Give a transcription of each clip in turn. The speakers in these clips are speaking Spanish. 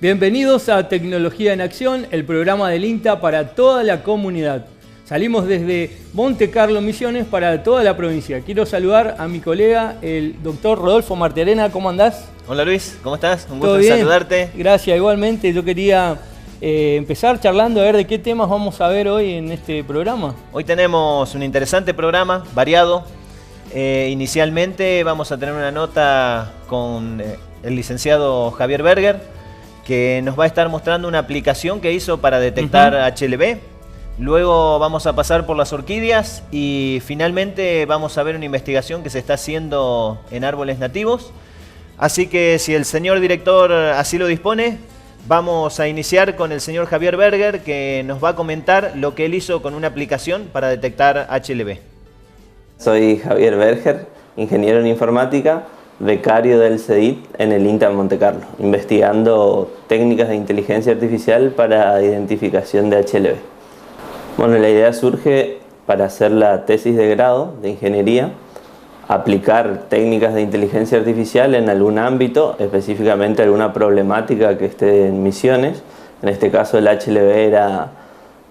Bienvenidos a Tecnología en Acción, el programa del INTA para toda la comunidad. Salimos desde Monte Carlo, Misiones, para toda la provincia. Quiero saludar a mi colega, el doctor Rodolfo Martiarena. ¿Cómo andás? Hola Luis, ¿cómo estás? Un gusto en saludarte. Gracias, igualmente. Yo quería empezar charlando a ver de qué temas vamos a ver hoy en este programa. Hoy tenemos un interesante programa, variado. Inicialmente vamos a tener una nota con el licenciado Javier Berger, que nos va a estar mostrando una aplicación que hizo para detectar HLB. Luego vamos a pasar por las orquídeas y finalmente vamos a ver una investigación que se está haciendo en árboles nativos. Así que si el señor director así lo dispone, vamos a iniciar con el señor Javier Berger, que nos va a comentar lo que él hizo con una aplicación para detectar HLB. Soy Javier Berger, ingeniero en informática, becario del CEDIT en el INTA Monte Carlo, investigando técnicas de inteligencia artificial para identificación de HLB. Bueno, la idea surge para hacer la tesis de grado de ingeniería, aplicar técnicas de inteligencia artificial en algún ámbito, específicamente alguna problemática que esté en Misiones. En este caso el HLB era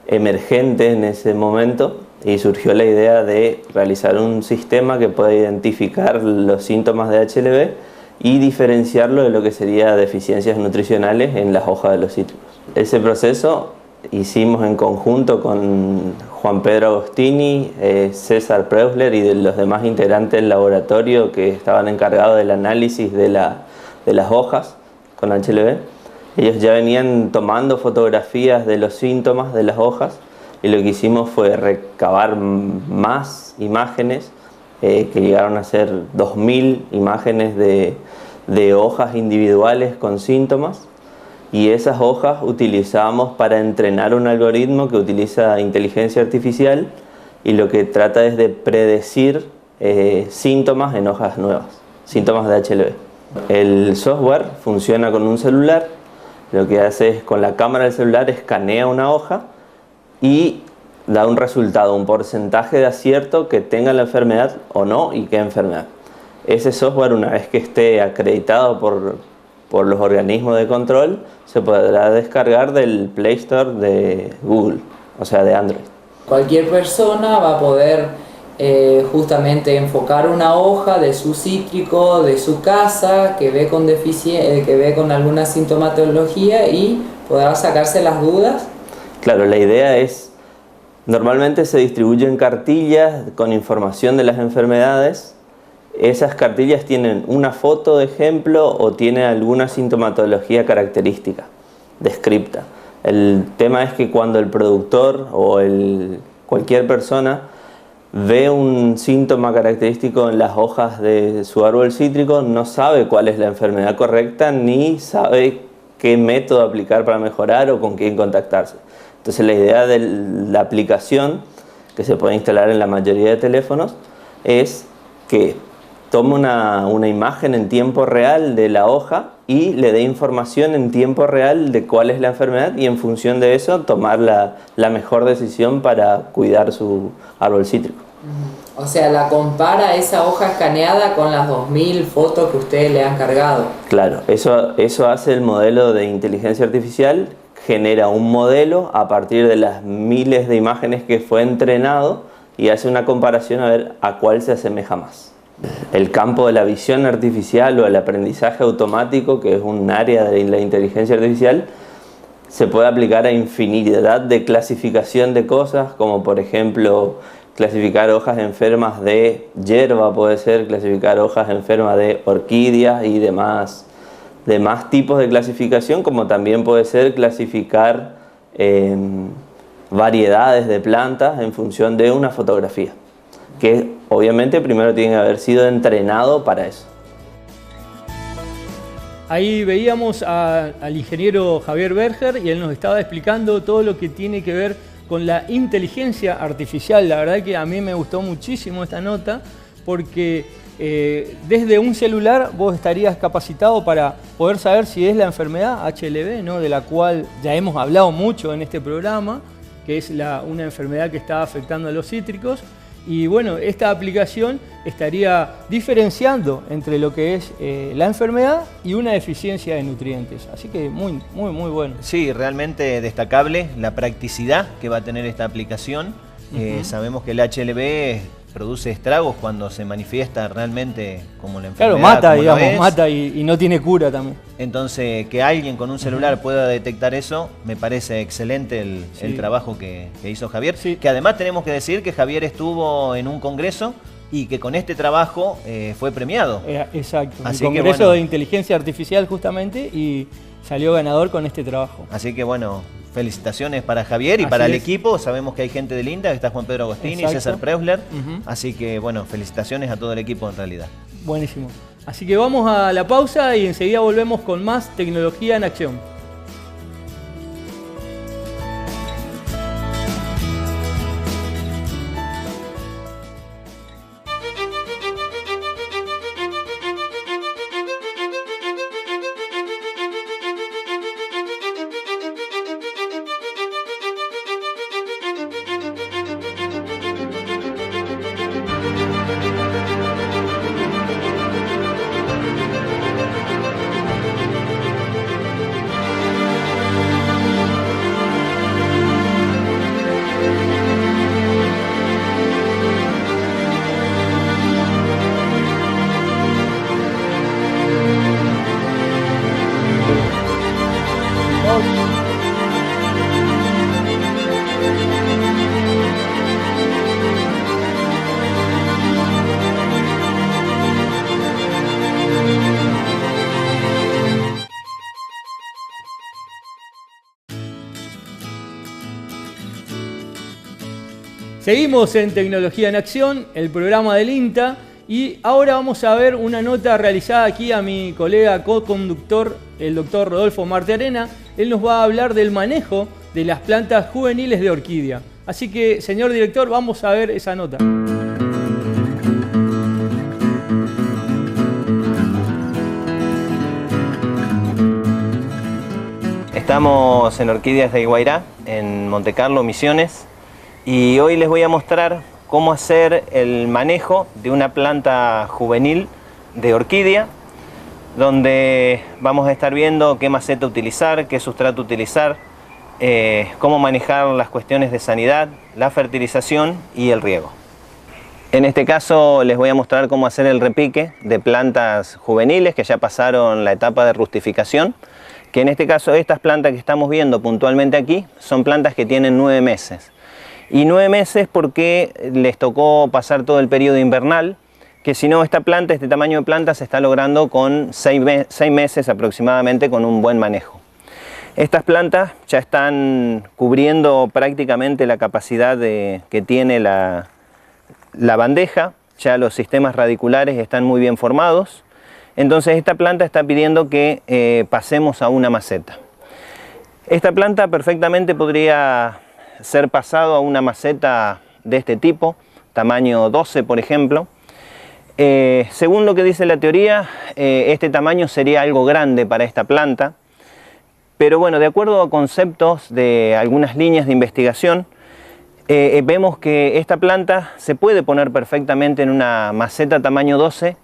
emergente en ese momento y surgió la idea de realizar un sistema que pueda identificar los síntomas de HLB y diferenciarlo de lo que sería deficiencias nutricionales en las hojas de los cítricos. Ese proceso hicimos en conjunto con Juan Pedro Agostini, César Preusler y de los demás integrantes del laboratorio que estaban encargados del análisis de las hojas con HLB. Ellos ya venían tomando fotografías de los síntomas de las hojas y lo que hicimos fue recabar más imágenes, que llegaron a ser 2000 imágenes de hojas individuales con síntomas. Y esas hojas utilizamos para entrenar un algoritmo que utiliza inteligencia artificial y lo que trata es de predecir síntomas en hojas nuevas, síntomas de HLB. El software funciona con un celular, lo que hace es con la cámara del celular escanea una hoja y da un resultado, un porcentaje de acierto que tenga la enfermedad o no y qué enfermedad. Ese software, una vez que esté acreditado por los organismos de control, se podrá descargar del Play Store de Google, o sea de Android. Cualquier persona va a poder justamente enfocar una hoja de su cítrico, de su casa, que ve con alguna sintomatología y podrá sacarse las dudas. Claro, la idea es, normalmente se distribuyen cartillas con información de las enfermedades. Esas cartillas tienen una foto de ejemplo o tienen alguna sintomatología característica, descripta. El tema es que cuando el productor o cualquier persona ve un síntoma característico en las hojas de su árbol cítrico, no sabe cuál es la enfermedad correcta ni sabe qué método aplicar para mejorar o con quién contactarse. Entonces la idea de la aplicación, que se puede instalar en la mayoría de teléfonos, es que tome una imagen en tiempo real de la hoja y le dé información en tiempo real de cuál es la enfermedad y en función de eso tomar la mejor decisión para cuidar su árbol cítrico. O sea, la compara esa hoja escaneada con las 2000 fotos que ustedes le han cargado. Claro, eso hace el modelo de inteligencia artificial, genera un modelo a partir de las miles de imágenes que fue entrenado y hace una comparación a ver a cuál se asemeja más. El campo de la visión artificial o el aprendizaje automático, que es un área de la inteligencia artificial, se puede aplicar a infinidad de clasificación de cosas, como por ejemplo clasificar hojas enfermas de hierba, puede ser clasificar hojas enfermas de orquídeas y demás tipos de clasificación, como también puede ser clasificar variedades de plantas en función de una fotografía, que obviamente primero tiene que haber sido entrenado para eso. Ahí veíamos al ingeniero Javier Berger y él nos estaba explicando todo lo que tiene que ver con la inteligencia artificial. La verdad que a mí me gustó muchísimo esta nota porque desde un celular vos estarías capacitado para poder saber si es la enfermedad HLB, ¿no? De la cual ya hemos hablado mucho en este programa, que es una enfermedad que está afectando a los cítricos. Y bueno, esta aplicación estaría diferenciando entre lo que es la enfermedad y una deficiencia de nutrientes. Así que muy bueno. Sí, realmente destacable la practicidad que va a tener esta aplicación. Sabemos que el HLV produce estragos cuando se manifiesta realmente como la enfermedad. Claro, mata, digamos, mata y no tiene cura también. Entonces, que alguien con un celular pueda detectar eso, me parece excelente el trabajo que hizo Javier. Sí. Que además tenemos que decir que Javier estuvo en un congreso y que con este trabajo fue premiado. Exacto, Así el Congreso de Inteligencia Artificial justamente, y salió ganador con este trabajo. Así que bueno, felicitaciones para Javier y para el equipo. Sabemos que hay gente del INTA, está Juan Pedro Agostini, César Preusler. Así que bueno, felicitaciones a todo el equipo en realidad. Buenísimo. Así que vamos a la pausa y enseguida volvemos con más tecnología en acción. Seguimos en Tecnología en Acción, el programa del INTA, y ahora vamos a ver una nota realizada aquí a mi colega co-conductor, el doctor Rodolfo Martearena. Él nos va a hablar del manejo de las plantas juveniles de orquídea. Así que, señor director, vamos a ver esa nota. Estamos en Orquídeas de Iguairá, en Montecarlo, Misiones. Y hoy les voy a mostrar cómo hacer el manejo de una planta juvenil de orquídea, donde vamos a estar viendo qué maceta utilizar, qué sustrato utilizar, cómo manejar las cuestiones de sanidad, la fertilización y el riego. En este caso les voy a mostrar cómo hacer el repique de plantas juveniles que ya pasaron la etapa de rustificación, que en este caso estas plantas que estamos viendo puntualmente aquí son plantas que tienen 9 meses. Y 9 meses porque les tocó pasar todo el periodo invernal, que si no esta planta, este tamaño de planta se está logrando con 6 meses aproximadamente con un buen manejo. Estas plantas ya están cubriendo prácticamente la capacidad que tiene la bandeja, ya los sistemas radiculares están muy bien formados, entonces esta planta está pidiendo que pasemos a una maceta. Esta planta perfectamente podría ser pasado a una maceta de este tipo, tamaño 12 por ejemplo. Según lo que dice la teoría, este tamaño sería algo grande para esta planta, pero bueno, de acuerdo a conceptos de algunas líneas de investigación, vemos que esta planta se puede poner perfectamente en una maceta tamaño 12,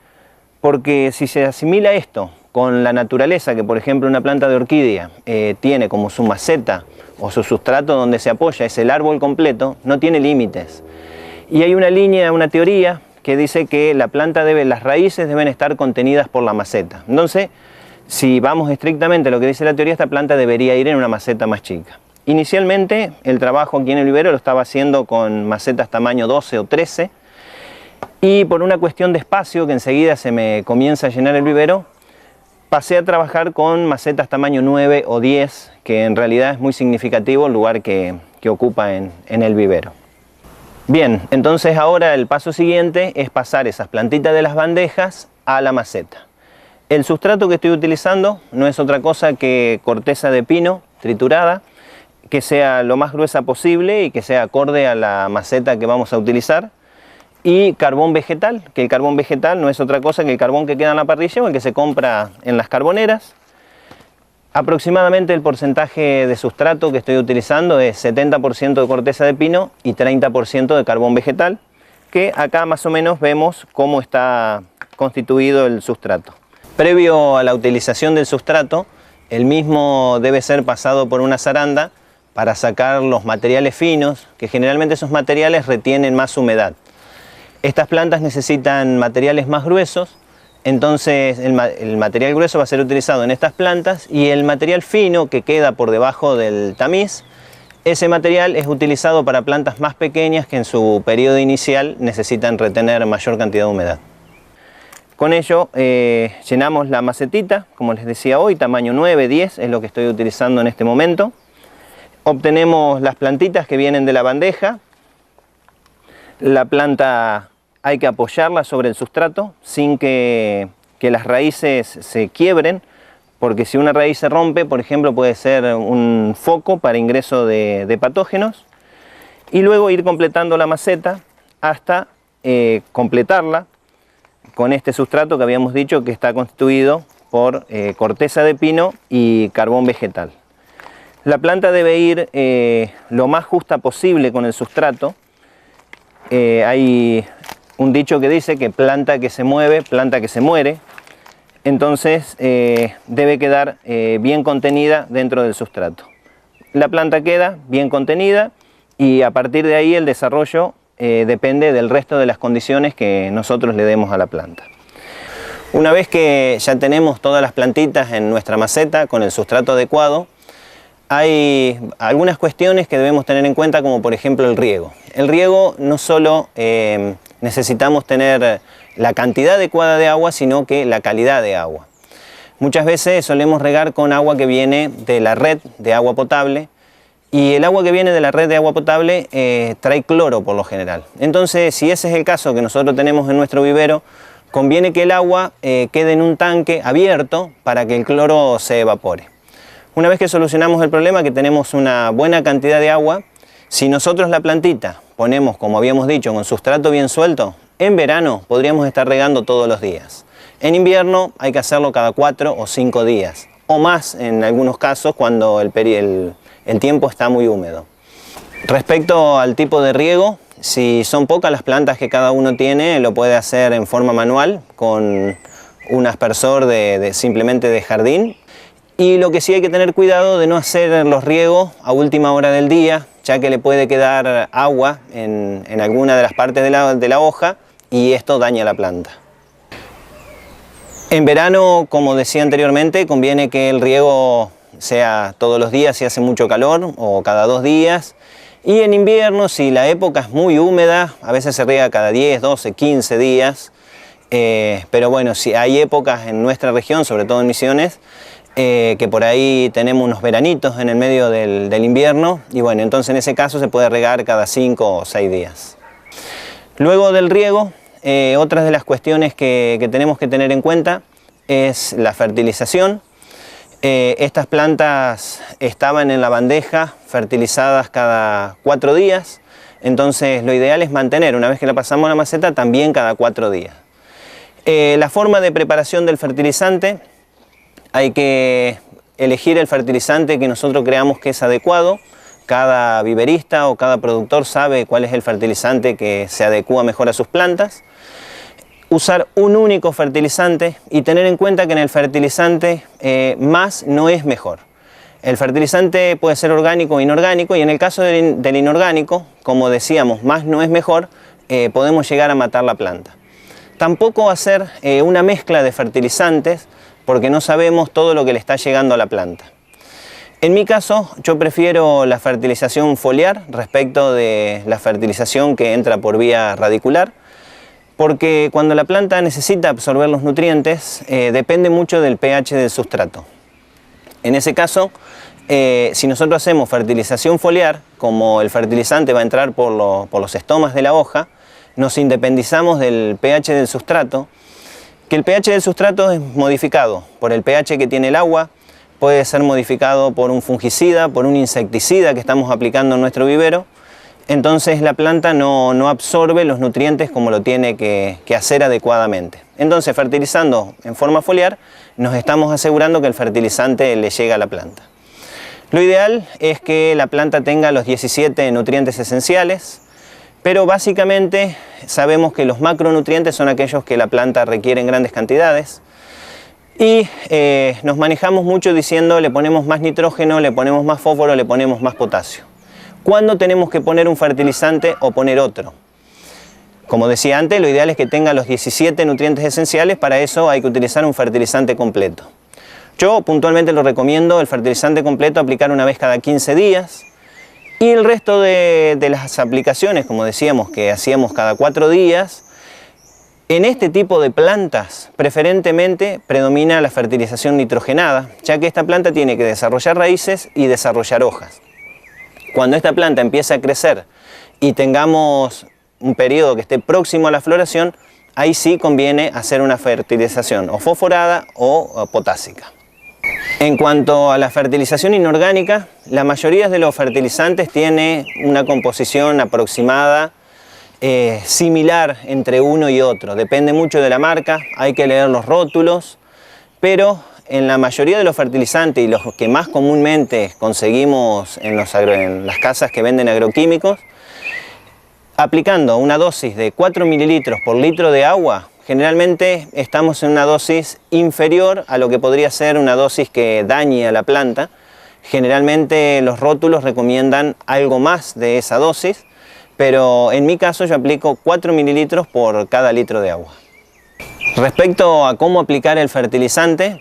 porque si se asimila esto con la naturaleza, que por ejemplo una planta de orquídea tiene como su maceta o su sustrato donde se apoya, es el árbol completo, no tiene límites. Y hay una línea, una teoría que dice que la planta las raíces deben estar contenidas por la maceta. Entonces, si vamos estrictamente a lo que dice la teoría, esta planta debería ir en una maceta más chica. Inicialmente, el trabajo aquí en el vivero lo estaba haciendo con macetas tamaño 12 o 13, y por una cuestión de espacio, que enseguida se me comienza a llenar el vivero, pasé a trabajar con macetas tamaño 9 o 10, que en realidad es muy significativo el lugar que ocupa en el vivero. Bien, entonces ahora el paso siguiente es pasar esas plantitas de las bandejas a la maceta. El sustrato que estoy utilizando no es otra cosa que corteza de pino triturada, que sea lo más gruesa posible y que sea acorde a la maceta que vamos a utilizar. Y carbón vegetal, que el carbón vegetal no es otra cosa que el carbón que queda en la parrilla o el que se compra en las carboneras. Aproximadamente el porcentaje de sustrato que estoy utilizando es 70% de corteza de pino y 30% de carbón vegetal. que acá más o menos vemos cómo está constituido el sustrato. Previo a la utilización del sustrato, el mismo debe ser pasado por una zaranda para sacar los materiales finos, que generalmente esos materiales retienen más humedad. Estas plantas necesitan materiales más gruesos, entonces el material grueso va a ser utilizado en estas plantas y el material fino que queda por debajo del tamiz, ese material es utilizado para plantas más pequeñas que en su periodo inicial necesitan retener mayor cantidad de humedad. Con ello llenamos la macetita, como les decía hoy, tamaño 9, 10 es lo que estoy utilizando en este momento. Obtenemos las plantitas que vienen de la bandeja. La planta hay que apoyarla sobre el sustrato sin que las raíces se quiebren, porque si una raíz se rompe, por ejemplo, puede ser un foco para ingreso de patógenos. Y luego ir completando la maceta hasta completarla con este sustrato que habíamos dicho que está constituido por corteza de pino y carbón vegetal. La planta debe ir lo más justa posible con el sustrato. Hay un dicho que dice que planta que se mueve, planta que se muere. Entonces debe quedar bien contenida dentro del sustrato. La planta queda bien contenida y a partir de ahí el desarrollo depende del resto de las condiciones que nosotros le demos a la planta. Una vez que ya tenemos todas las plantitas en nuestra maceta con el sustrato adecuado, hay algunas cuestiones que debemos tener en cuenta, como por ejemplo el riego. El riego no solo necesitamos tener la cantidad adecuada de agua, sino que la calidad de agua. Muchas veces solemos regar con agua que viene de la red de agua potable, y el agua que viene de la red de agua potable trae cloro por lo general. Entonces, si ese es el caso que nosotros tenemos en nuestro vivero, conviene que el agua quede en un tanque abierto para que el cloro se evapore. Una vez que solucionamos el problema, que tenemos una buena cantidad de agua, si nosotros la plantita ponemos, como habíamos dicho, con sustrato bien suelto, en verano podríamos estar regando todos los días. En invierno hay que hacerlo cada 4 o 5 días, o más en algunos casos cuando el tiempo está muy húmedo. Respecto al tipo de riego, si son pocas las plantas que cada uno tiene, lo puede hacer en forma manual con un aspersor simplemente de jardín. Y lo que sí hay que tener cuidado de no hacer los riegos a última hora del día, ya que le puede quedar agua en alguna de las partes de la hoja y esto daña la planta. En verano, como decía anteriormente, conviene que el riego sea todos los días si hace mucho calor o cada 2 días. Y en invierno, si la época es muy húmeda, a veces se riega cada 10, 12, 15 días. Pero bueno, si hay épocas en nuestra región, sobre todo en Misiones, que por ahí tenemos unos veranitos en el medio del invierno, y bueno, entonces en ese caso se puede regar cada 5 o 6 días. Luego del riego, otras de las cuestiones que tenemos que tener en cuenta es la fertilización. Estas plantas estaban en la bandeja fertilizadas cada 4 días, entonces lo ideal es mantener, una vez que la pasamos a la maceta, también cada 4 días. La forma de preparación del fertilizante, hay que elegir el fertilizante que nosotros creamos que es adecuado. Cada viverista o cada productor sabe cuál es el fertilizante que se adecua mejor a sus plantas. Usar un único fertilizante y tener en cuenta que en el fertilizante más no es mejor. El fertilizante puede ser orgánico o inorgánico, y en el caso del inorgánico, como decíamos, más no es mejor, podemos llegar a matar la planta. Tampoco hacer una mezcla de fertilizantes, porque no sabemos todo lo que le está llegando a la planta. En mi caso, yo prefiero la fertilización foliar respecto de la fertilización que entra por vía radicular, porque cuando la planta necesita absorber los nutrientes, depende mucho del pH del sustrato. En ese caso, si nosotros hacemos fertilización foliar, como el fertilizante va a entrar por los estomas de la hoja, nos independizamos del pH del sustrato, que el pH del sustrato es modificado por el pH que tiene el agua, puede ser modificado por un fungicida, por un insecticida que estamos aplicando en nuestro vivero. Entonces la planta no absorbe los nutrientes como lo tiene que hacer adecuadamente. Entonces, fertilizando en forma foliar, nos estamos asegurando que el fertilizante le llega a la planta. Lo ideal es que la planta tenga los 17 nutrientes esenciales. pero básicamente sabemos que los macronutrientes son aquellos que la planta requiere en grandes cantidades. Y nos manejamos mucho diciendo le ponemos más nitrógeno, le ponemos más fósforo, le ponemos más potasio. ¿Cuándo tenemos que poner un fertilizante o poner otro? Como decía antes, lo ideal es que tenga los 17 nutrientes esenciales, para eso hay que utilizar un fertilizante completo. Yo puntualmente lo recomiendo el fertilizante completo aplicar una vez cada 15 días y el resto de las aplicaciones, como decíamos, que hacíamos cada 4 días, en este tipo de plantas preferentemente predomina la fertilización nitrogenada, ya que esta planta tiene que desarrollar raíces y desarrollar hojas. Cuando esta planta empiece a crecer y tengamos un periodo que esté próximo a la floración, ahí sí conviene hacer una fertilización o fosforada o potásica. En cuanto a la fertilización inorgánica, la mayoría de los fertilizantes tiene una composición aproximada similar entre uno y otro. Depende mucho de la marca, hay que leer los rótulos, pero en la mayoría de los fertilizantes y los que más comúnmente conseguimos en las casas que venden agroquímicos, aplicando una dosis de 4 mililitros por litro de agua, generalmente estamos en una dosis inferior a lo que podría ser una dosis que dañe a la planta. Generalmente los rótulos recomiendan algo más de esa dosis, pero en mi caso yo aplico 4 mililitros por cada litro de agua. Respecto a cómo aplicar el fertilizante,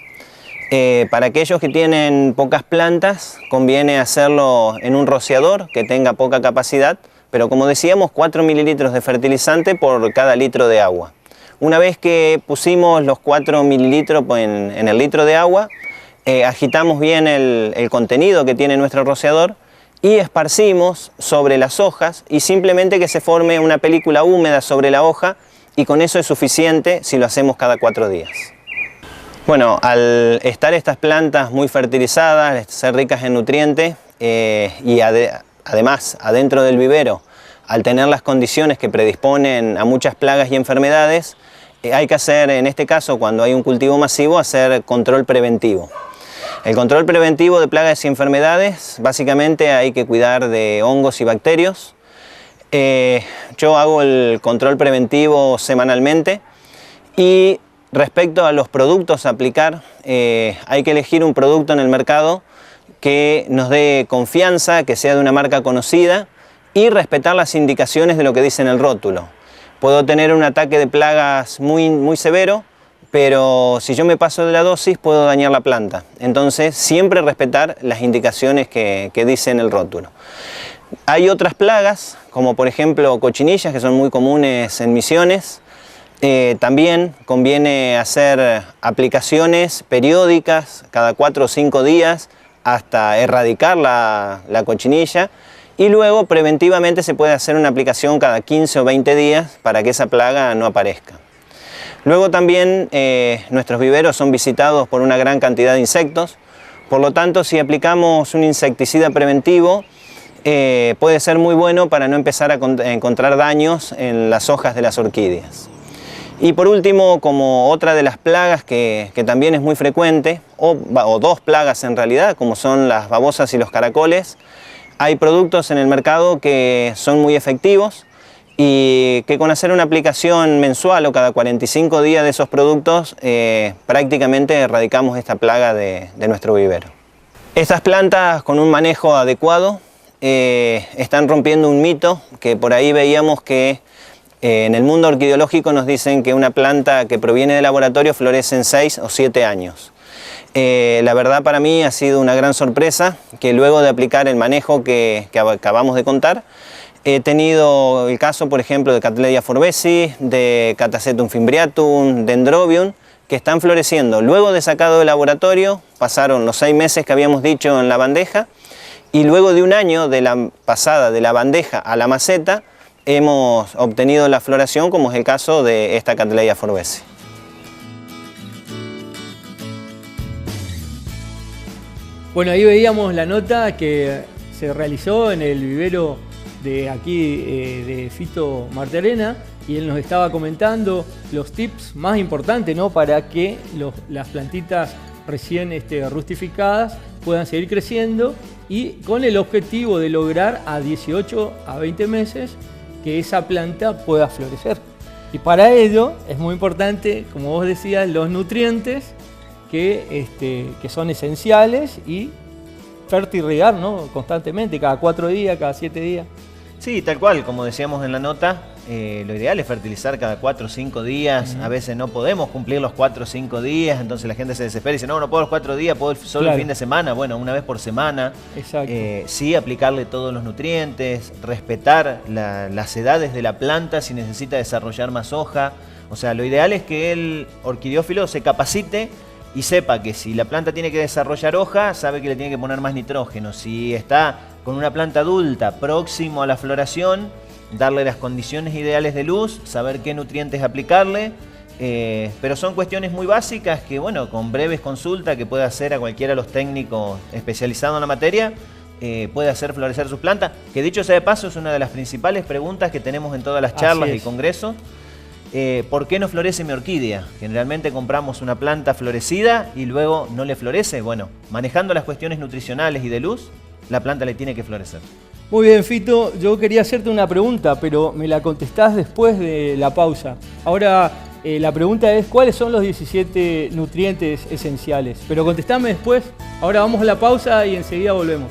para aquellos que tienen pocas plantas conviene hacerlo en un rociador que tenga poca capacidad, pero como decíamos, 4 mililitros de fertilizante por cada litro de agua. Una vez que pusimos los 4 mililitros en el litro de agua, agitamos bien el contenido que tiene nuestro rociador y esparcimos sobre las hojas y simplemente que se forme una película húmeda sobre la hoja, y con eso es suficiente si lo hacemos cada 4 días. Bueno, al estar estas plantas muy fertilizadas, ser ricas en nutrientes y además adentro del vivero, al tener las condiciones que predisponen a muchas plagas y enfermedades, hay que hacer, en este caso cuando hay un cultivo masivo, hacer control preventivo. El control preventivo de plagas y enfermedades, básicamente hay que cuidar de hongos y bacterios. Yo hago el control preventivo semanalmente, y respecto a los productos a aplicar, hay que elegir un producto en el mercado que nos dé confianza, que sea de una marca conocida, y respetar las indicaciones de lo que dice en el rótulo. Puedo tener un ataque de plagas muy severo, pero si yo me paso de la dosis puedo dañar la planta. Entonces siempre respetar las indicaciones que dice en el rótulo. Hay otras plagas, como por ejemplo cochinillas, que son muy comunes en Misiones. También conviene hacer aplicaciones periódicas cada 4 o 5 días hasta erradicar la cochinilla, y luego preventivamente se puede hacer una aplicación cada 15 o 20 días para que esa plaga no aparezca. Luego también nuestros viveros son visitados por una gran cantidad de insectos, por lo tanto si aplicamos un insecticida preventivo puede ser muy bueno para no empezar a encontrar daños en las hojas de las orquídeas. Y por último, como otra de las plagas que también es muy frecuente, o dos plagas en realidad, como son las babosas y los caracoles, hay productos en el mercado que son muy efectivos y que con hacer una aplicación mensual o cada 45 días de esos productos prácticamente erradicamos esta plaga de nuestro vivero. Estas plantas, con un manejo adecuado, están rompiendo un mito que por ahí veíamos que en el mundo orquideológico nos dicen que una planta que proviene de laboratorio florece en 6 o 7 años. La verdad para mí ha sido una gran sorpresa que luego de aplicar el manejo que acabamos de contar, he tenido el caso, por ejemplo, de Cattleya forbesi, de Catasetum fimbriatum, Dendrobium, que están floreciendo. Luego de sacado del laboratorio, pasaron los 6 meses que habíamos dicho en la bandeja, y luego de un año de la pasada de la bandeja a la maceta, hemos obtenido la floración, como es el caso de esta Cattleya forbesi. Bueno, ahí veíamos la nota que se realizó en el vivero de aquí de Fito Marterena, y él nos estaba comentando los tips más importantes, ¿no?, para que las plantitas recién rustificadas puedan seguir creciendo, y con el objetivo de lograr a 18 a 20 meses que esa planta pueda florecer. Y para ello es muy importante, como vos decías, los nutrientes que son esenciales y fertirrigar, ¿no? Constantemente, cada 4 días, cada 7 días. Sí, tal cual, como decíamos en la nota, lo ideal es fertilizar cada 4 o 5 días. A veces no podemos cumplir los 4 o 5 días, entonces la gente se desespera y dice, no puedo los 4 días, puedo solo Claro. el fin de semana. Bueno, una vez por semana. Exacto. Sí, aplicarle todos los nutrientes, respetar las edades de la planta si necesita desarrollar más hoja. O sea, lo ideal es que el orquidiófilo se capacite y sepa que si la planta tiene que desarrollar hoja, sabe que le tiene que poner más nitrógeno. Si está con una planta adulta próximo a la floración, darle las condiciones ideales de luz, saber qué nutrientes aplicarle, pero son cuestiones muy básicas que, bueno, con breves consultas que puede hacer a cualquiera de los técnicos especializados en la materia, puede hacer florecer sus plantas, que dicho sea de paso es una de las principales preguntas que tenemos en todas las charlas y congresos. ¿Por qué no florece mi orquídea? Generalmente compramos una planta florecida y luego no le florece. Bueno, manejando las cuestiones nutricionales y de luz, la planta le tiene que florecer. Muy bien, Fito, yo quería hacerte una pregunta, pero me la contestás después de la pausa. Ahora, la pregunta es, ¿cuáles son los 17 nutrientes esenciales? Pero contestame después. Ahora vamos a la pausa y enseguida volvemos.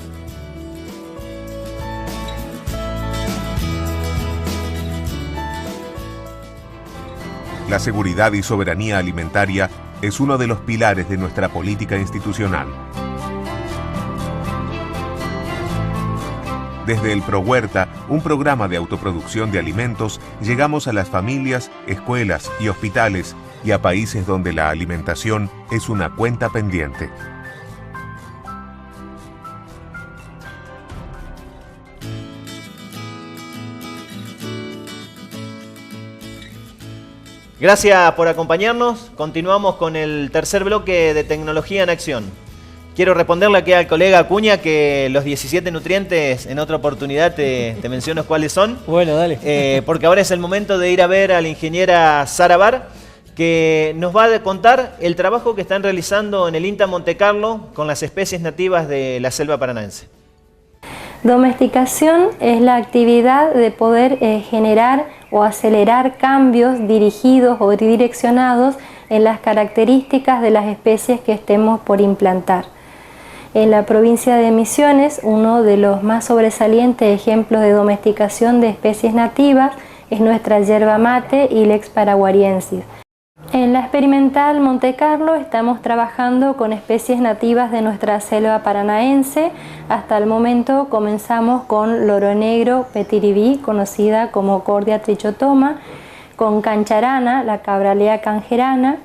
La seguridad y soberanía alimentaria es uno de los pilares de nuestra política institucional. Desde el ProHuerta, un programa de autoproducción de alimentos, llegamos a las familias, escuelas y hospitales y a países donde la alimentación es una cuenta pendiente. Gracias por acompañarnos. Continuamos con el tercer bloque de Tecnología en Acción. Quiero responderle aquí al colega Acuña que los 17 nutrientes en otra oportunidad te menciono cuáles son. Bueno, dale. Porque ahora es el momento de ir a ver a la ingeniera Sara Bar, que nos va a contar el trabajo que están realizando en el INTA Montecarlo con las especies nativas de la selva paranaense. Domesticación es la actividad de poder generar o acelerar cambios dirigidos o direccionados en las características de las especies que estemos por implantar. En la provincia de Misiones, uno de los más sobresalientes ejemplos de domesticación de especies nativas es nuestra yerba mate, Ilex paraguariensis. En la experimental Montecarlo estamos trabajando con especies nativas de nuestra selva paranaense. Hasta el momento comenzamos con loro negro petiribí, conocida como Cordia trichotoma, con cancharana, la cabralea cangerana.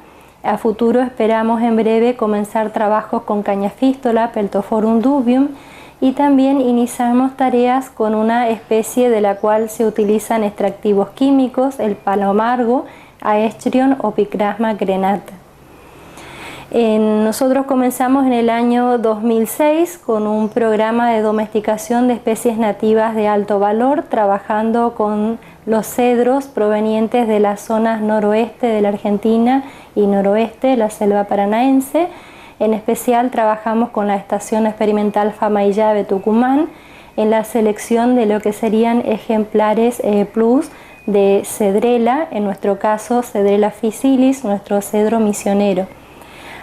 A futuro esperamos en breve comenzar trabajos con cañafístola, Peltophorum dubium, y también iniciamos tareas con una especie de la cual se utilizan extractivos químicos, el palomargo, Aestrion o Picrasma crenata. Nosotros comenzamos en el año 2006 con un programa de domesticación de especies nativas de alto valor, trabajando con los cedros provenientes de las zonas noroeste de la Argentina y noroeste de la selva paranaense. En especial trabajamos con la Estación Experimental Famaillá de Tucumán en la selección de lo que serían ejemplares plus de cedrela, en nuestro caso Cedrela officialis, nuestro cedro misionero.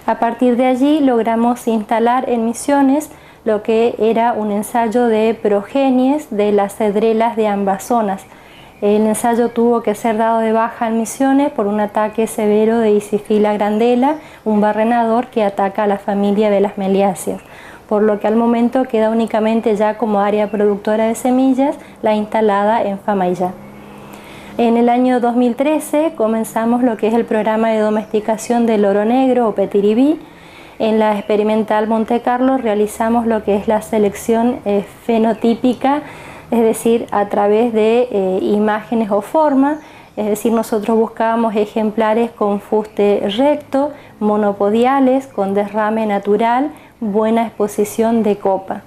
A partir de allí logramos instalar en Misiones lo que era un ensayo de progenies de las cedrelas de ambas zonas. El ensayo tuvo que ser dado de baja en Misiones por un ataque severo de Isifila grandela, un barrenador que ataca a la familia de las meliáceas, por lo que al momento queda únicamente ya como área productora de semillas la instalada en Famaillá. En el año 2013 comenzamos lo que es el programa de domesticación del loro negro o petiribí. En la experimental Montecarlo realizamos lo que es la selección fenotípica, es decir, a través de imágenes o forma, es decir, nosotros buscábamos ejemplares con fuste recto, monopodiales, con derrame natural, buena exposición de copa.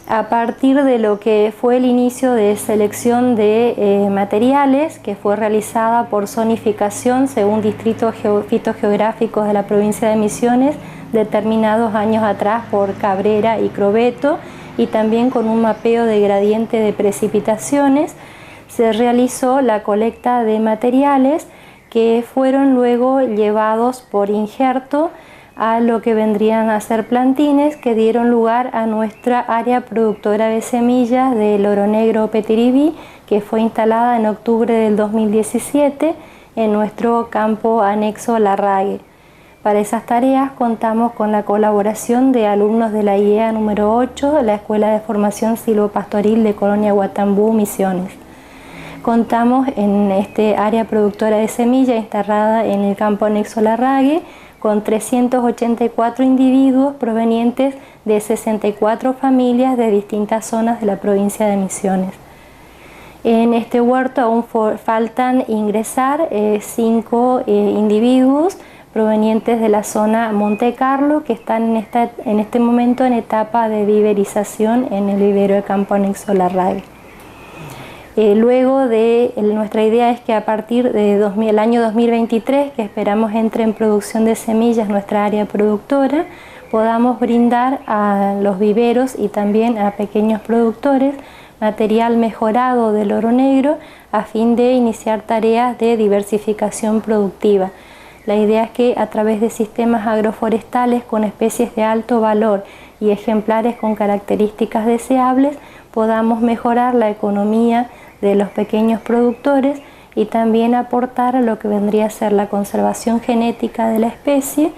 A partir de lo que fue el inicio de selección de materiales, que fue realizada por zonificación según distritos fitogeográficos de la provincia de Misiones, determinados años atrás por Cabrera y Crobeto, y también con un mapeo de gradiente de precipitaciones, se realizó la colecta de materiales que fueron luego llevados por injerto a lo que vendrían a ser plantines que dieron lugar a nuestra área productora de semillas del oro negro Petiribí, que fue instalada en octubre del 2017 en nuestro campo anexo Larrague. Para esas tareas contamos con la colaboración de alumnos de la IEA número 8, la Escuela de Formación Silvopastoril de Colonia Guatambú, Misiones. Contamos en este área productora de semilla instalada en el campo anexo Larrague con 384 individuos provenientes de 64 familias de distintas zonas de la provincia de Misiones. En este huerto aún faltan ingresar 5 individuos provenientes de la zona Monte Carlo que están en este momento en etapa de viverización en el vivero de campo anexo Larrague. Luego nuestra idea es que a partir del año 2023, que esperamos entre en producción de semillas nuestra área productora, podamos brindar a los viveros y también a pequeños productores material mejorado del oro negro a fin de iniciar tareas de diversificación productiva. La idea es que a través de sistemas agroforestales con especies de alto valor y ejemplares con características deseables podamos mejorar la economía de los pequeños productores y también aportar a lo que vendría a ser la conservación genética de la especie,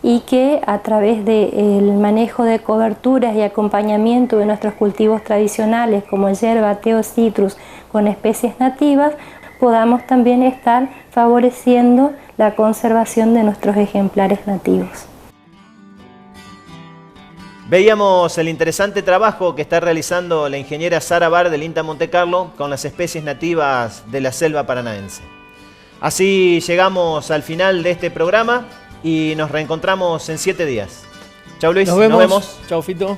y que a través del manejo de coberturas y acompañamiento de nuestros cultivos tradicionales como yerba, té o citrus con especies nativas, podamos también estar favoreciendo la conservación de nuestros ejemplares nativos. Veíamos el interesante trabajo que está realizando la ingeniera Sara Bar del INTA Monte Carlo con las especies nativas de la selva paranaense. Así llegamos al final de este programa y nos reencontramos en 7 días. Chau Luis, nos vemos. Chau Fito.